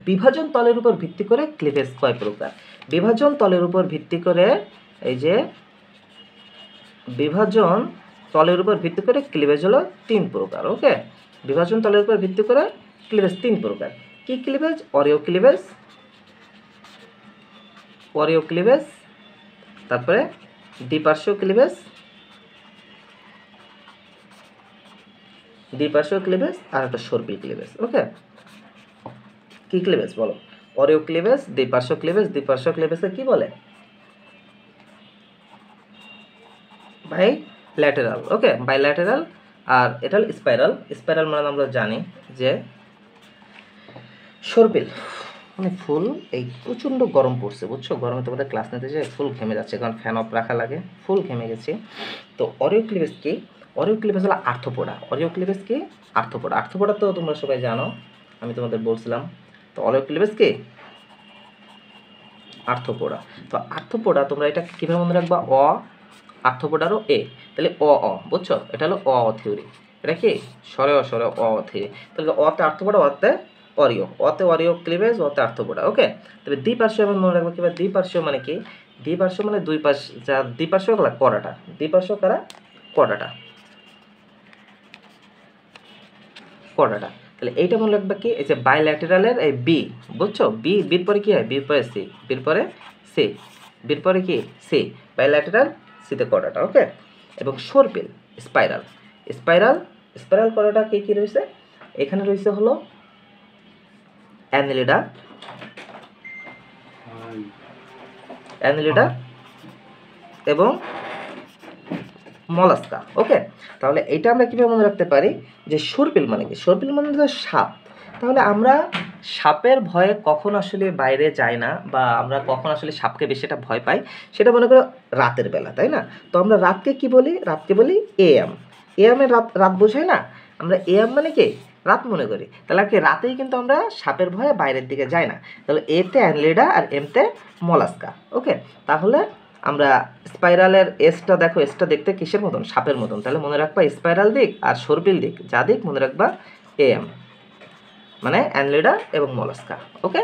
বিভাজন তলের উপর ভিত্তি করে ক্লিভেজ কয় প্রকার? বিভাজন তলের উপর ভিত্তি করে এই যে বিভাজন তলের উপর ভিত্তি করে ক্লিভেজ হলো 3 প্রকার। ওকে, বিভাজন তলের উপর ভিত্তি করে ক্লিভেজ 3 প্রকার। কি cleavage? Oreo cleavage, Oreo cleavage, তারপরে দ্বিপার্শ্বীয় ক্লিভেজ, দ্বিপার্শ্বীয় ক্লিভেজ, আর একটা সর্পিল ক্লিভেজ। ওকে, কি ক্লিভেজ বলো? অরিও ক্লিভেজ, দ্বিপার্শ্বীয় ক্লিভেজ। দ্বিপার্শ্বীয় ক্লিভেজকে কি বলে? বাইল্যাটেরাল। ওকে, বাইল্যাটেরাল। আর এটা হলো স্পাইরাল। স্পাইরাল মানে আমরা জানি যে সর্পিল মানে ফুল। এই প্রচণ্ড গরম পড়ছে, বুঝছো? গরমে তোমাদের ক্লাস নিতে যে ফুল ঘেমে যাচ্ছে, কারণ ফ্যান অফ রাখা লাগে, ফুল ঘেমে গেছে। তো অরিও ক্লিভেজ কি? অরিও ক্লিভেজ হলো আর্থোপোডা। অরিও ক্লিভেজ কি? আর্থোপোডা। আর্থোপোডা তো তোমরা সবাই জানো, আমি তোমাদের বলছিলাম। তো অরিও ক্লিভেজ কি? আর্থোপোডা। তো আর্থোপোডা তোমরা এটা কীভাবে মনে রাখবা? অ আর্থোপোডারও এ, তাহলে অ অ, বুঝছো? এটা হলো অ থিওরি। এটা কি? সরে অ থিওরি। তাহলে অতে আর্থোপোডা, অতে অরিও। অতে অরিও ক্লিভেজ, অতে আর্থোপোডা। ওকে, তবে দ্বিপার্শ্বীয় এবার মনে রাখবো কিংবা দ্বিপার্শ্বীয় মানে কি? দ্বিপার্শ্বীয় মানে দুই পাশ, যা দ্বিপার্শ্বীয় কারা? কড়াটা। দ্বিপার্শ্বীয় কারা? কড়াটা, কড়াটা। তাহলে এইটা মনে রাখবা কি? এই যে বাইল্যাটেরালের এই বি, বুঝছো? বি, বির পরে কি হয়? বির পরে সি, বির পরে সি, বির পরে কি? সি। বাইল্যাটেরাল, সিতে কড়াটা। ওকে, এবং সর্পিল, স্পাইরাল। স্পাইরাল, স্পাইরাল কড়াটা কি কি রয়েছে? এখানে রয়েছে হলো অ্যানিলিডা, অ্যানিলিডা এবং মলাস্কা। ওকে, তাহলে এটা আমরা কীভাবে মনে রাখতে পারি যে সর্পিল মানে কি? সর্পিল মানে হলো সাপ। তাহলে আমরা সাপের ভয়ে কখন আসলে বাইরে যাই না, বা আমরা কখন আসলে সাপকে বেশি একটা ভয় পাই, সেটা মনে করো রাতের বেলা, তাই না? তো আমরা রাতকে কি বলি? রাতকে বলি এএম। এএমের রাত, রাত বোঝায় না? আমরা এএম মানে কি? রাত মনে করি। তাহলে কি রাতেই কিন্তু আমরা সাপের ভয়ে বাইরের দিকে যাই না। তাহলে এতে অ্যানিলিডা আর এমতে মলাস্কা। ওকে, তাহলে আমরা স্পাইরালের এসটা দেখো, এসটা দেখতে কিসের মতন? সাপের মতন। তাহলে মনে রাখবা স্পাইরাল দিক আর সর্পিল দিক, যা দিক মনে রাখবা এএম, মানে অ্যানিলিডা এবং মলাস্কা। ওকে।